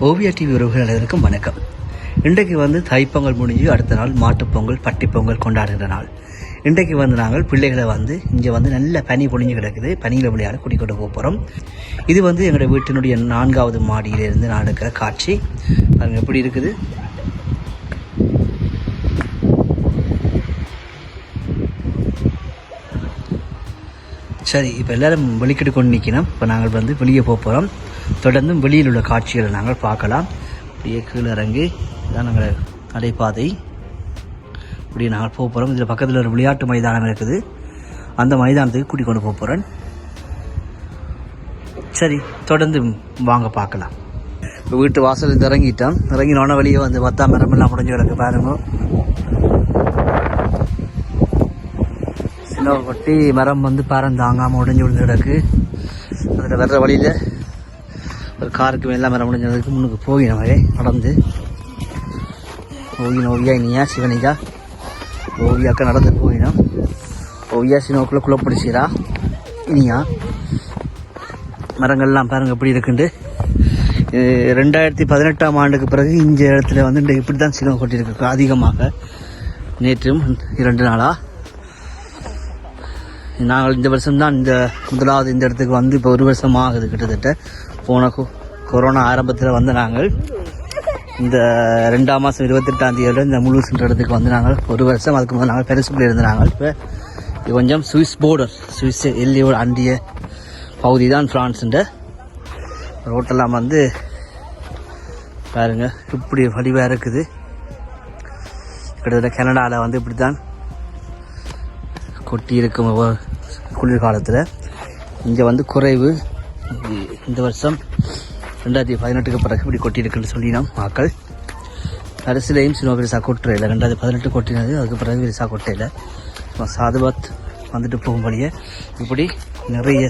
Oviya TV உறவுகள் அனைவருக்கும் வணக்கம். இன்றைக்கு தைப்பொங்கல் முடிஞ்சு அடுத்த நாள் மாட்டுப்பொங்கல் பட்டிப்பொங்கல் கொண்டாடுகிற நாள். இன்றைக்கு நாங்கள் பிள்ளைகளை இங்கே நல்ல பனி பொழிஞ்சு கிடக்குது. பனியில் விளையாட கூட்டிக் கொண்டு போகிறோம். இது எங்களோட வீட்டினுடைய 4வது மாடியிலிருந்து நான் எடுக்கிற காட்சி. பாருங்கள் எப்படி இருக்குது. சரி, இப்போ எல்லோரும் வெளிக்கிட்டு கொண்டு நிற்கணும். இப்போ நாங்கள் வெளியே போகிறோம். தொடர்ந்தும் வெளியில் உள்ள காட்சிகளை நாங்கள் பார்க்கலாம். அப்படியே கீழே இறங்கி இதான் நாங்கள் நடைபாதை. இப்படி நாங்கள் போகிறோம். இதில் பக்கத்தில் ஒரு விளையாட்டு மைதானம் இருக்குது. அந்த மைதானத்துக்கு கூட்டிக் கொண்டு போகிறேன். சரி, தொடர்ந்து வாங்க பார்க்கலாம். இப்போ வீட்டு வாசல் இறங்கிட்டோம். இறங்கினோடனே வெளியே பார்த்தா மரமெல்லாம் முடிஞ்சு கிடக்கு. பாருங்க, சின்ன கொட்டி மரம் பாரம் தாங்காமல் உடஞ்சி விழுந்து கிடக்கு. அதில் வர்ற வழியில் ஒரு காருக்கு மேலே மரம் முடிஞ்சதுக்கு முன்னுக்கு போயினவே நடந்து ஓவியா இனியா சிவனிகா ஓவியாக்கா நடந்து போயினோம். ஓவியா சினோக்குள்ளே குழப்பிடிச்சிரா இனியா. மரங்கள்லாம் பாருங்கள் எப்படி இருக்குண்டு. 2018ஆம் ஆண்டுக்கு பிறகு இந்த இடத்துல இப்படி தான் சினோ கொட்டியிருக்கு அதிகமாக. நேற்றும் 2 நாளாக நாங்கள் இந்த வருஷம்தான் முதலாவது இந்த இடத்துக்கு இப்போ 1 வருஷம் ஆகுது கிட்டத்தட்ட. போன கொரோனா ஆரம்பத்தில் நாங்கள் இந்த 2ஆம் மாதம் 28ஆம் தேதியில் இந்த முழு சென்ற இடத்துக்கு நாங்கள் 1 வருஷம். அதுக்கு முதல் நாங்கள் பெருசுக்குள்ளே இருந்தாங்க. இப்போ இது கொஞ்சம் சுவிஸ் போர்டர், சுவிஸ் எல்லையோடு அண்டிய பகுதி தான் ஃப்ரான்ஸுன்ற ரோட்டெல்லாம் பாருங்கள் இப்படி வடிவாக இருக்குது. கிட்டத்தட்ட கனடாவில் இப்படி தான் கொட்டி இருக்கும் குளிர்காலத்தில். இங்கே குறைவு. இந்த வருஷம் 2018க்கு பிறகு இப்படி கொட்டியிருக்குன்னு சொல்லினோம் மக்கள். அரசிலையும் சின்ன பெருசாக கொட்டுறையில் 2018 கொட்டினது. அதுக்கு பிறகு பெருசாக கொட்டையில் சாதுபாத் போகும்படியே இப்படி நிறைய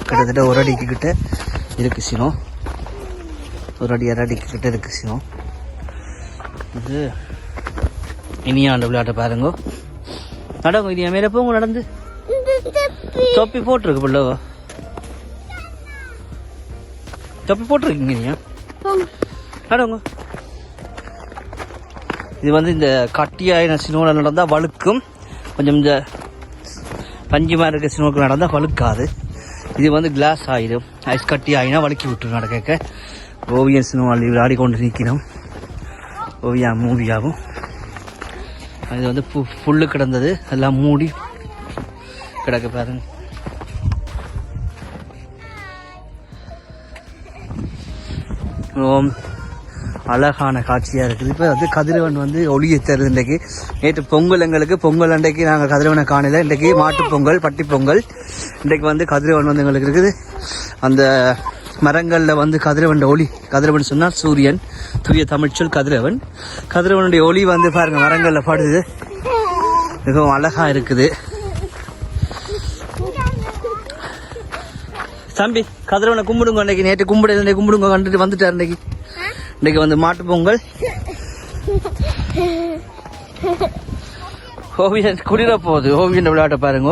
கிட்டத்தட்ட 1 அடிக்கு கிட்ட இருக்குது சினோ. 1 அடி 2 அடிக்கு கிட்ட இருக்குது சினோ. இது இனியாண்ட விளையாட்டை பாருங்க. நடங்க இனியா, மேலே போங்க நடந்து. தொப்பி போட்டிருக்கு பிள்ளவா, தொப்பி போட்டிருக்கீங்க இனியா, நடங்க. இது இந்த கட்டியாயின சினோவில் நடந்தால் வழுக்கும். கொஞ்சம் இந்த பஞ்சுமாக இருக்க சினோக்கு நடந்தால் வழுக்காது. இது கிளாஸ் ஆகிடும். ஐஸ் கட்டி ஆகினா வழுக்கி விட்டுரும் நடக்க. ஓவியம் சினோ விளையாடி கொண்டு நிற்கணும். ஓவியா மூவியாகவும் இது புல்லு கிடந்தது எல்லாம் மூடி கிடக்க பாருங்க. அழகான காட்சியாக இருக்குது. இப்போ கதிரவன் ஒளியை தருது. இன்றைக்கு நேற்று பொங்கல், எங்களுக்கு பொங்கல் அன்றைக்கு நாங்கள் கதிரவனை காணல. இன்றைக்கு மாட்டுப்பொங்கல் பட்டிப்பொங்கல். இன்றைக்கு கதிரவன் எங்களுக்கு இருக்குது. அந்த மரங்களில் கதிரவன் ஒளி, கதிரவன் சொன்னால் சூரியன், தூய தமிழ் சொல் கதிரவன். கதிரவனுடைய ஒளி பாருங்க மரங்களில் படுது. மிகவும் அழகா இருக்குது. தம்பி கதிரவனை கும்பிடுங்க. அன்றைக்கு நேற்று கும்பிடுங்க கண்டுட்டு வந்துட்டார். இன்றைக்கு மாட்டு பொங்கல். ஓவியன் குளிர போகுது. ஓவியன் விளையாட்ட பாருங்க.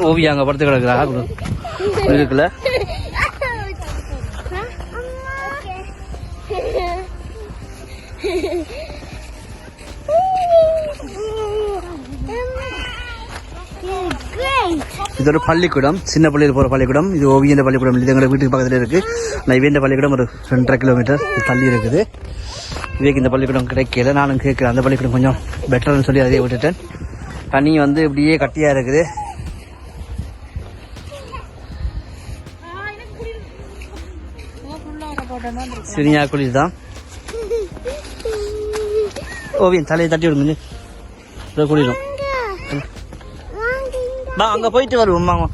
ஓவியா அங்கே படுத்து கிடக்குறா இருக்குல்ல. இது ஒரு பள்ளிக்கூடம், சின்ன பள்ளியில் போகிற பள்ளிக்கூடம். இது ஓவியன்ற பள்ளிக்கூடம். இது எங்களை வீட்டுக்கு பக்கத்தில் இருக்குது. நான் இவேண்ட பள்ளிக்கூடம் ஒரு 2.5 கிலோமீட்டர் தள்ளி இருக்குது. இதுக்கு இந்த பள்ளிக்கூடம் கிடைக்கல. நானும் கேட்குறேன் அந்த பள்ளிக்கூடம் கொஞ்சம் பெட்டர்னு சொல்லி அதே விட்டுட்டேன். தண்ணி இப்படியே கட்டியாக இருக்குது. சினியா குளிர் தான். ஓவியம் தலையை தட்டி விடுங்க, குளிரும். அங்க போயிட்டு வருவோம் வாங்க.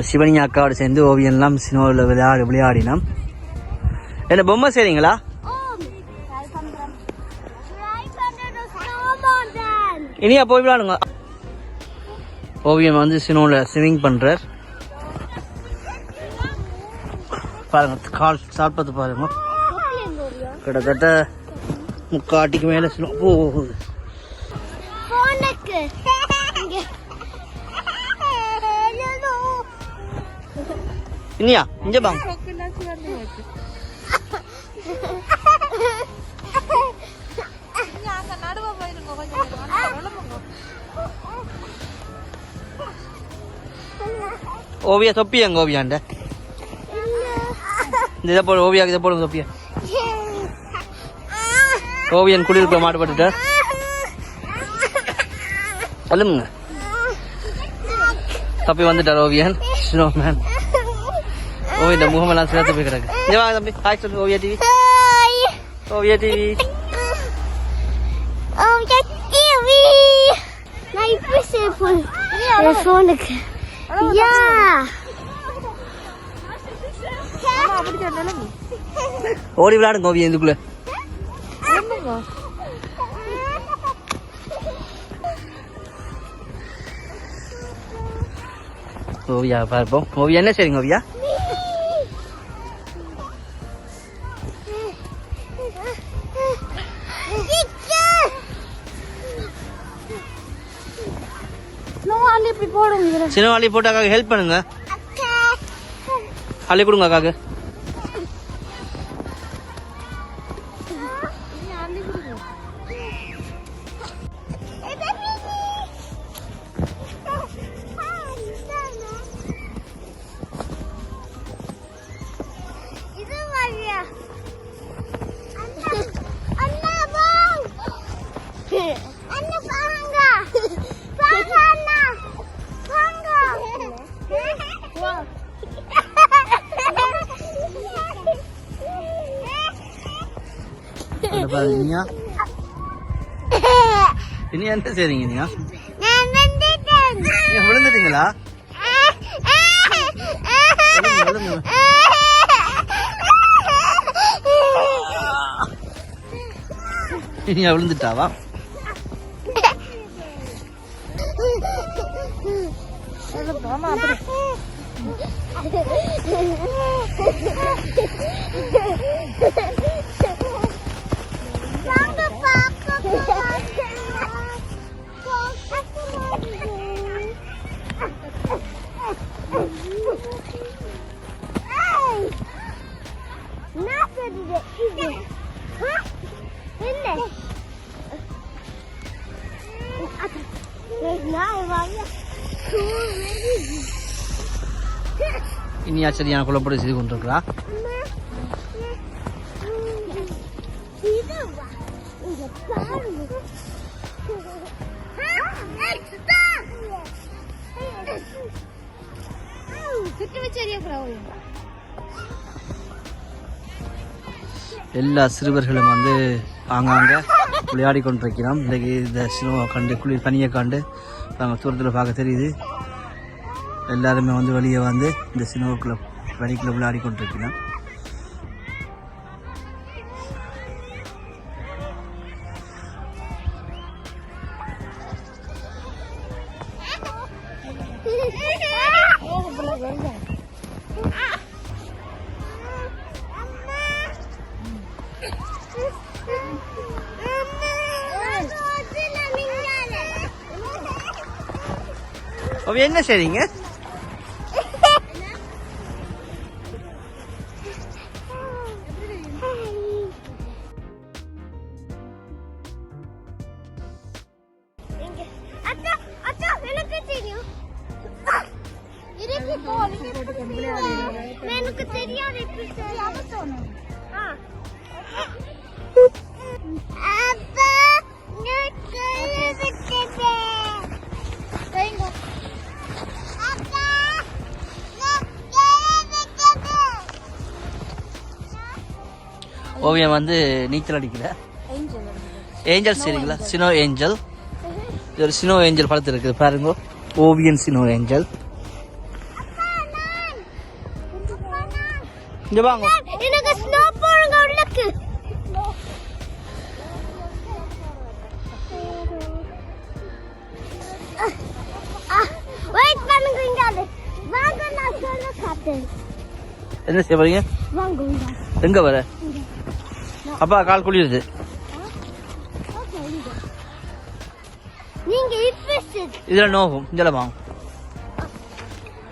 நம்ம சிவனி அக்காவோட சேர்ந்து ஓவியம்லாம் சினோவில் விளையாடினோம். என்ன பொம்மை செய்றீங்களா? இனியா போய் விளையாடுங்க. ஓவியம் வந்து சினோவில் ஸ்விமிங் பண்றார். பாருங்க கால் சாப்பிட்டு பாருங்க, கிட்டத்தட்ட 3/4 அடிக்கு மேல சினோ போகுது. இனியா இங்க பாங்க. ஓவியா தொப்பி எங்க ஓவியாண்ட இதை போடு. ஓவியா இதை போடுங்க தொப்பியா. ஓவியன் குடியிருப்ப மாட்டுப்பட்டு சொல்லுங்க. தப்பி வந்துட்டார் ஓவியன் ஸ்னோமேன். ஓவிய முகமெல்லாம் சேர்த்து போய் கிடக்கு. இங்க வாங்க தம்பி. ஹாய் சொல்லு. Oviya TV. Oviya TV. Oviya TV. நான் இப்ப சேஃப் ஃபோனுக்கு. யா ஓடி விளையாடுங்க ஓவியம் இதுக்குள்ள. ஓவியா பார்ப்போம். ஓவியா என்ன செய்றீங்க ஓவியா? சின்ன அள்ளி போட்டு அக்காக்கு ஹெல்ப் பண்ணுங்க. அள்ளி கொடுங்க அக்காக்கு. இனி என்ன செய்றீங்க? நீங்க விழுந்துட்டீங்களா? இனி விழுந்துட்டாவா? இனியா சரியான குழப்படி செய்து கொண்டிருக்கிறா. எல்லா சிறுவர்களும் வந்து ஆங்காங்க விளையாடி கொண்டிருக்கிறோம். இன்றைக்கு இந்த சினிமா கண்டு குளிர் பனியை கண்டு நாங்கள் தூரத்தில் பார்க்க தெரியுது. எல்லாருமே வந்து வெளியே வந்து இந்த சினிமாக்குள்ள பனிக்குள்ள விளையாடி கொண்டிருக்கிறோம். என்ன செய்றீங்க? எனக்கு தெரியாது. ஓவியம் வந்து நீச்சல் அடிக்கல. ஏஞ்சல் சரிங்களா? சினோ ஏஞ்சல். இது ஒரு சினோ ஏஞ்சல் படத்தில் இருக்குது பாருங்க. ஓவியன் சினோ ஏஞ்சல். இங்க வாங்க. எனக்கு ஸ்னோ போடுங்க உள்ளக்கு. வெயிட் பண்ணுங்க இங்க. வாங்க நான் சொல்ல காட்டேன். என்ன செய்ய போறீங்க? வாங்க இங்க. எங்க வர? அப்பா கால் குளிருது. நீங்க இன்ட்ரெஸ்டட். இதுல நோகும். இங்க வாங்க.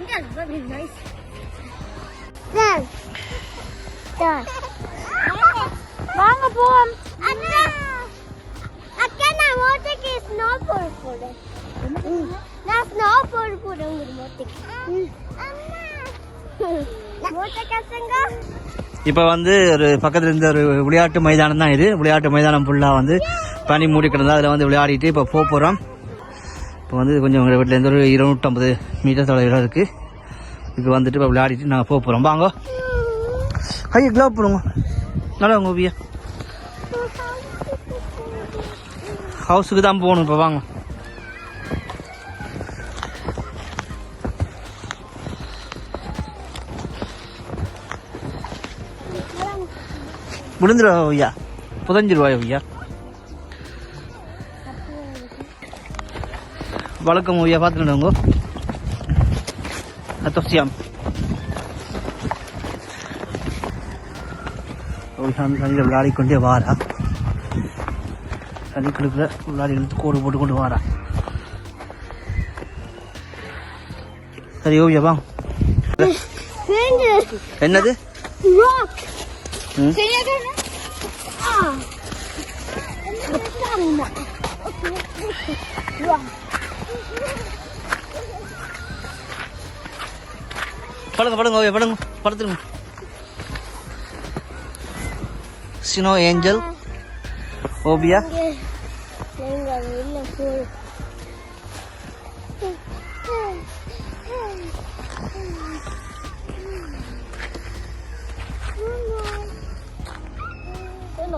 இங்க very nice. Dad. Dad. வாங்க போவோம். அண்ணா. அக்கா நான் மோட்டைக்கு ஸ்னோ போடுறேன். நான் ஸ்னோ போடுறேன் உங்க மோட்டைக்கு. அம்மா. மோட்டை கசங்க. இப்போ வந்து ஒரு பக்கத்துல இருந்த ஒரு விளையாட்டு மைதானம் தான் இது. விளையாட்டு மைதானம் ஃபுல்லாக வந்து பனி மூடி கிடந்தா அதில் வந்து விளையாடிட்டு இப்போ போகிறோம். இப்போ வந்து கொஞ்சம் எங்கள் வீட்டிலேருந்து ஒரு 250 மீட்டர் தொலைவில் இருக்குது. இப்போ வந்துட்டு இப்போ விளையாடிட்டு நாங்கள் போகிறோம். வாங்க கையை க்ளவ் போடுங்க. நல்லா உங்க ஓவியா ஹவுஸுக்கு தான் போகணும். இப்போ வாங்க. விழுந்துருவா ஓவியா, புதஞ்சிருவா ஓவியா. வழக்கம் ஓவியா பார்த்துக்கிட்டவங்க அத்தோசியாம் ஓவியா அந்த தண்ணியில் விளையாடிக்கொண்டே வாரா. தண்ணிக்குள்ள விளையாடி எடுத்து கோடு போட்டு கொண்டு வாரா. சரி ஓவியா வா. என்னது? படுங்க படுங்க ஓவியா படுங்க, படுத்துருங்க. சினோ angel Oviya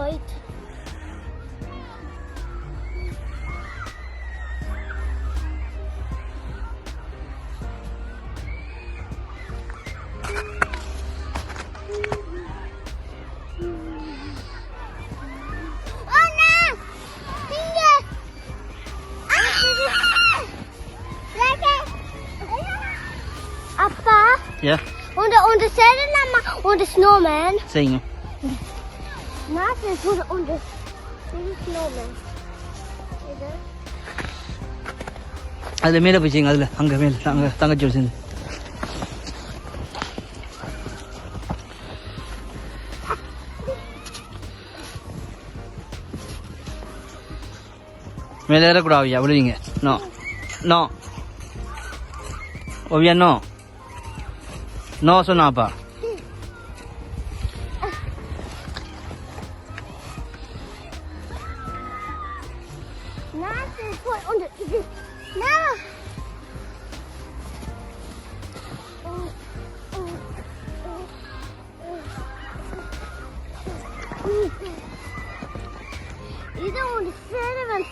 light. Appa? Yeah. Und sedan mamma und snowman. செய்யுங்க. Nothing und snowman. அதில் மேலே போய் செய்யுங்க. அதில் அங்கே மேலே தங்கச்சி சேர்ந்து மேலே ஏறக்கூடாது ஓவியா, விழுவீங்க. No no Oviya no no சொன்னாப்பா. Nothing und no. இது ஒரு சேரவன்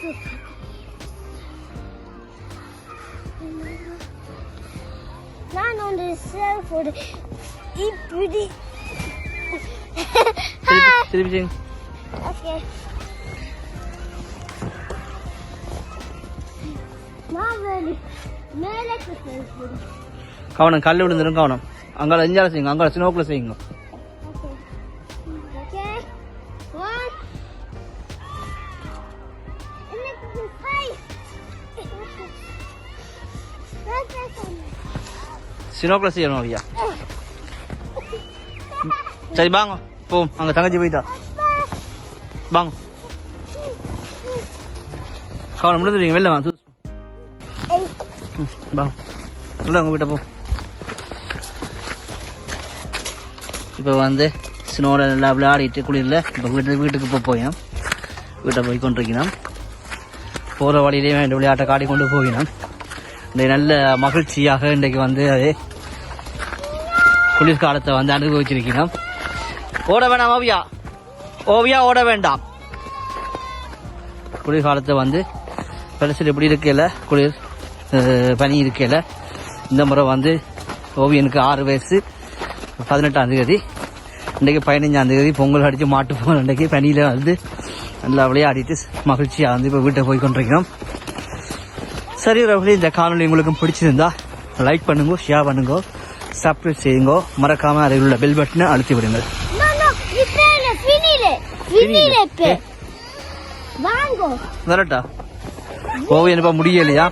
நான் ஒன்று சேர் போடு இப்படி திருப்பி செய்யுங்க. ஓகே நான் மேலே சேர் போடு. கவனம், கல் விழுந்துடும் கவனம். அங்கால எஞ்சால செய்யுங்க, அங்கால ஸ்னோக்குள்ள செய்யுங்க. சினோக்குள்ள செய்யணும் ஐயா. சரி வாங்க போம், அங்கே தங்கச்சி போயிட்டா. வாங்க கவனம் முடிஞ்சுருவீங்க. வெளில வாங்க வாங்க இல்லை உங்கள் வீட்டை போ. இப்போ வந்து ஸ்னோட நல்லா விளையாடிட்டு குளிரில் இப்போ வீட்டுக்கு போயினோம். வீட்டை போய் கொண்டிருக்கணும். போகிற வழியிலே இந்த விளையாட்டை காட்டி கொண்டு போயினோம். இந்த நல்ல மகிழ்ச்சியாக இன்றைக்கு வந்து அதே குளிர்காலத்தை வந்து அனுபவிச்சிருக்கிறோம். ஓட வேண்டாம் ஓவியா, ஓவியா ஓட வேண்டாம். குளிர்காலத்தை வந்து பரிசில் எப்படி இருக்கல, குளிர் பனி இருக்கல. இந்த முறை வந்து ஓவியனுக்கு 6 வயசு 18ஆம் தேதி இன்றைக்கு 15ஆம் தேதி பொங்கல் அடித்து மாட்டு பொங்கல். இன்றைக்கு பனியில் வந்து நல்லா விளையாடிட்டு மகிழ்ச்சியாக வந்து இப்போ வீட்டை போய் கொண்டிருக்கிறோம். சரி ரவுலி, இந்த காணொலி உங்களுக்கும் பிடிச்சிருந்தா லைக் பண்ணுங்க, ஷேர் பண்ணுங்க, சப்ஸ்கிரைப் செய்யுங்க, மறக்காம அதில் உள்ள பெல் பட்டனை அழுத்தி விடுங்க. வரட்டா? ஓவியம் முடியலையா?